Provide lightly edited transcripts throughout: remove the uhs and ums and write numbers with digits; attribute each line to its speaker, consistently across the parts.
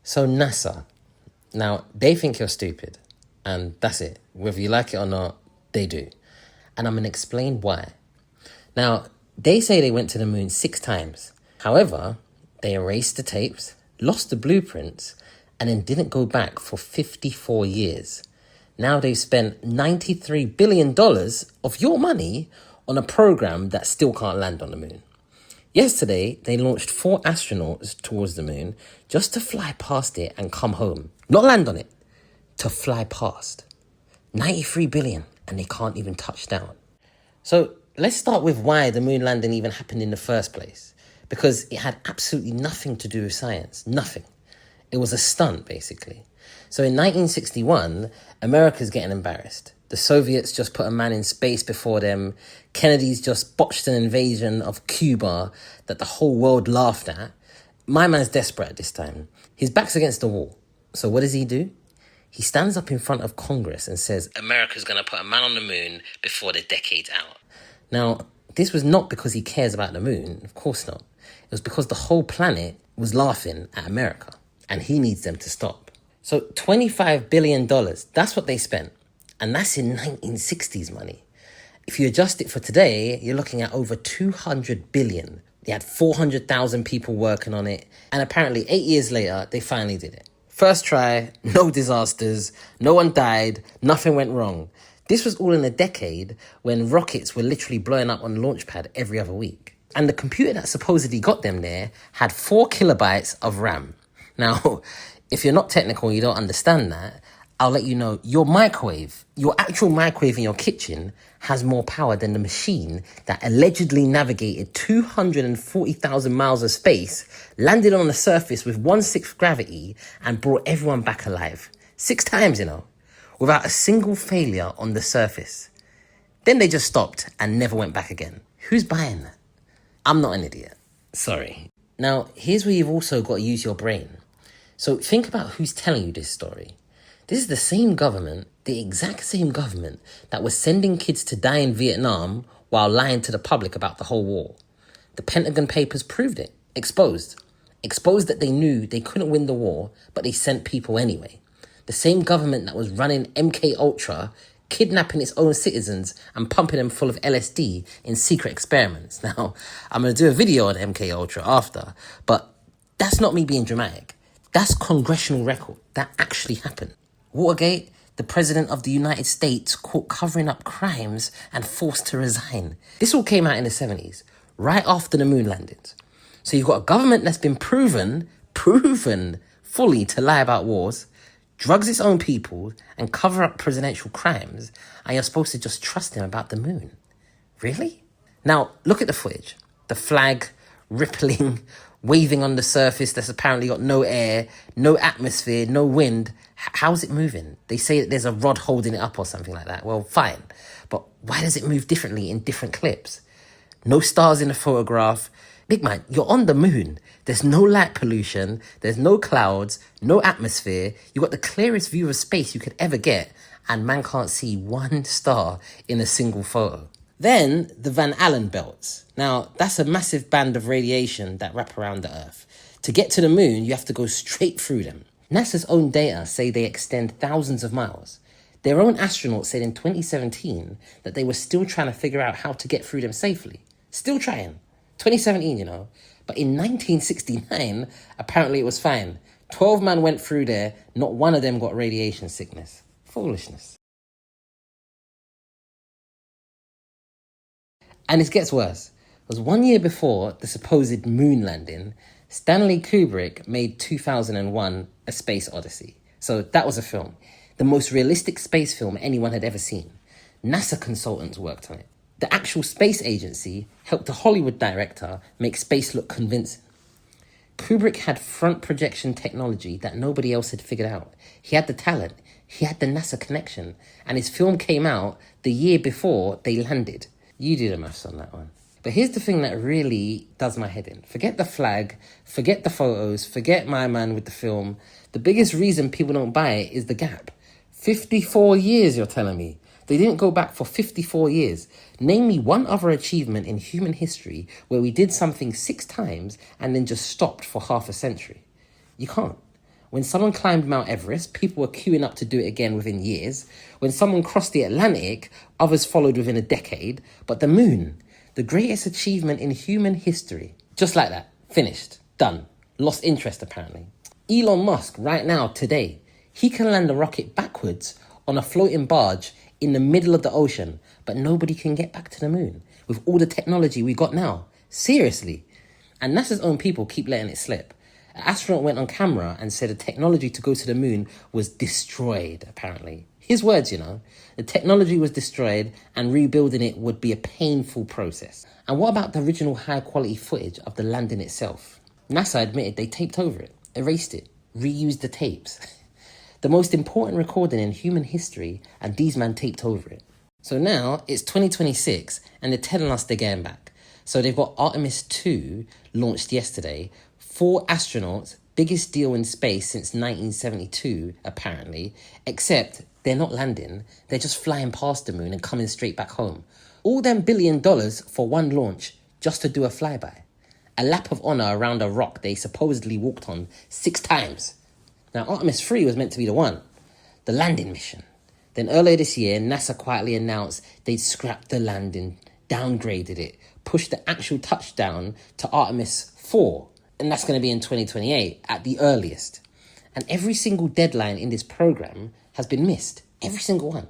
Speaker 1: So NASA, now they think you're stupid, and that's it. Whether you like it or not, they do. And I'm going to explain why. Now, they say they went to the moon 6 times. However, they erased the tapes, lost the blueprints, and then didn't go back for 54 years. Now they've spent $93 billion of your money on a program that still can't land on the moon. Yesterday, they launched 4 astronauts towards the moon just to fly past it and come home. Not land on it, to fly past. 93 billion, and they can't even touch down. So let's start with why the moon landing even happened in the first place. Because it had absolutely nothing to do with science. Nothing. It was a stunt, basically. So in 1961, America's getting embarrassed. The Soviets just put a man in space before them. Kennedy's just botched an invasion of Cuba that the whole world laughed at. My man's desperate at this time. His back's against the wall. So what does he do? He stands up in front of Congress and says, America's going to put a man on the moon before the decade's out. Now, this was not because he cares about the moon. Of course not. It was because the whole planet was laughing at America. And he needs them to stop. So $25 billion, that's what they spent. And that's in 1960s money. If you adjust it for today, you're looking at over 200 billion. They had 400,000 people working on it. And apparently 8 years later, they finally did it. First try, no disasters, no one died, nothing went wrong. This was all in a decade when rockets were literally blowing up on the launch pad every other week. And the computer that supposedly got them there had 4 kilobytes of RAM. Now, if you're not technical and you don't understand that, I'll let you know your microwave, your actual microwave in your kitchen has more power than the machine that allegedly navigated 240,000 miles of space, landed on the surface with 1/6 gravity and brought everyone back alive. 6 times, without a single failure on the surface. Then they just stopped and never went back again. Who's buying that? I'm not an idiot. Sorry. Now, here's where you've also got to use your brain. So think about who's telling you this story. This is the same government, the exact same government that was sending kids to die in Vietnam while lying to the public about the whole war. The Pentagon Papers proved it. Exposed. Exposed that they knew they couldn't win the war, but they sent people anyway. The same government that was running MK Ultra, kidnapping its own citizens and pumping them full of LSD in secret experiments. Now, I'm going to do a video on MK Ultra after, but that's not me being dramatic. That's congressional record. That actually happened. Watergate, the president of the United States caught covering up crimes and forced to resign. This all came out in the 70s, right after the moon landings. So you've got a government that's been proven fully to lie about wars, drugs its own people, and cover up presidential crimes, and you're supposed to just trust him about the moon. Really? Now, look at the footage. The flag rippling, waving on the surface that's apparently got no air, no atmosphere, no wind. How's it moving? They say that there's a rod holding it up or something like that. Well, fine. But why does it move differently in different clips? No stars in the photograph. Big man, you're on the moon. There's no light pollution. There's no clouds, no atmosphere. You've got the clearest view of space you could ever get. And man can't see one star in a single photo. Then the Van Allen belts. Now, that's a massive band of radiation that wrap around the Earth. To get to the moon, you have to go straight through them. NASA's own data say they extend thousands of miles. Their own astronauts said in 2017 that they were still trying to figure out how to get through them safely. Still trying. 2017, But in 1969, apparently it was fine. 12 men went through there, not one of them got radiation sickness. Foolishness. And it gets worse. Because 1 year before the supposed moon landing, Stanley Kubrick made 2001 A Space Odyssey. So that was a film. The most realistic space film anyone had ever seen. NASA consultants worked on it. The actual space agency helped a Hollywood director make space look convincing. Kubrick had front projection technology that nobody else had figured out. He had the talent. He had the NASA connection. And his film came out the year before they landed. You do the maths on that one. But here's the thing that really does my head in. Forget the flag, forget the photos, forget my man with the film. The biggest reason people don't buy it is the gap. 54 years, you're telling me. They didn't go back for 54 years. Name me one other achievement in human history where we did something 6 times and then just stopped for half a century. You can't. When someone climbed Mount Everest, people were queuing up to do it again within years. When someone crossed the Atlantic, others followed within a decade. But the moon, the greatest achievement in human history. Just like that. Finished. Done. Lost interest, apparently. Elon Musk, right now, today, he can land a rocket backwards on a floating barge in the middle of the ocean, but nobody can get back to the moon with all the technology we got now. Seriously. And NASA's own people keep letting it slip. An astronaut went on camera and said the technology to go to the moon was destroyed, apparently. His words, the technology was destroyed and rebuilding it would be a painful process. And what about the original high-quality footage of the landing itself? NASA admitted they taped over it, erased it, reused the tapes. The most important recording in human history, and these men taped over it. So now it's 2026 and they're telling us they're getting back. So they've got Artemis 2 launched yesterday. 4 astronauts, biggest deal in space since 1972, apparently, except they're not landing. They're just flying past the moon and coming straight back home. All them $1 billion for one launch just to do a flyby. A lap of honor around a rock they supposedly walked on 6 times. Now, Artemis 3 was meant to be the one, the landing mission. Then earlier this year, NASA quietly announced they'd scrapped the landing, downgraded it, pushed the actual touchdown to Artemis 4. And that's going to be in 2028 at the earliest. And every single deadline in this program has been missed. Every single one.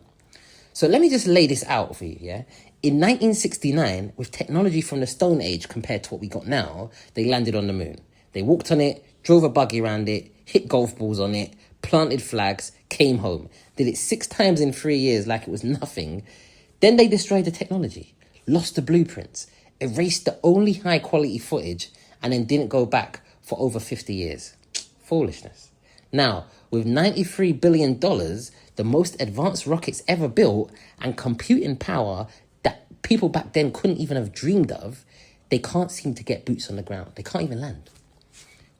Speaker 1: So let me just lay this out for you, yeah? In 1969, with technology from the Stone Age compared to what we got now, they landed on the moon. They walked on it, drove a buggy around it, hit golf balls on it, planted flags, came home. Did it 6 times in 3 years like it was nothing. Then they destroyed the technology, lost the blueprints, erased the only high-quality footage, and then didn't go back for over 50 years. Foolishness. Now, with $93 billion, the most advanced rockets ever built, and computing power that people back then couldn't even have dreamed of, they can't seem to get boots on the ground. They can't even land.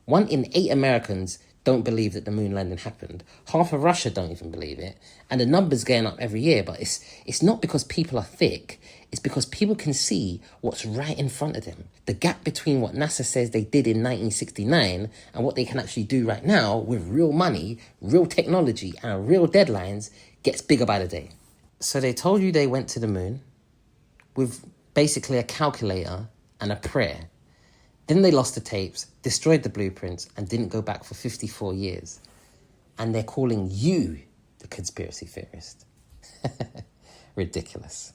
Speaker 1: 1 in 8 Americans don't believe that the moon landing happened. Half of Russia don't even believe it. And the number's going up every year, but it's not because people are thick. It's because people can see what's right in front of them. The gap between what NASA says they did in 1969 and what they can actually do right now with real money, real technology, and real deadlines gets bigger by the day. So they told you they went to the moon with basically a calculator and a prayer. Then they lost the tapes, destroyed the blueprints, and didn't go back for 54 years. And they're calling you the conspiracy theorist. Ridiculous.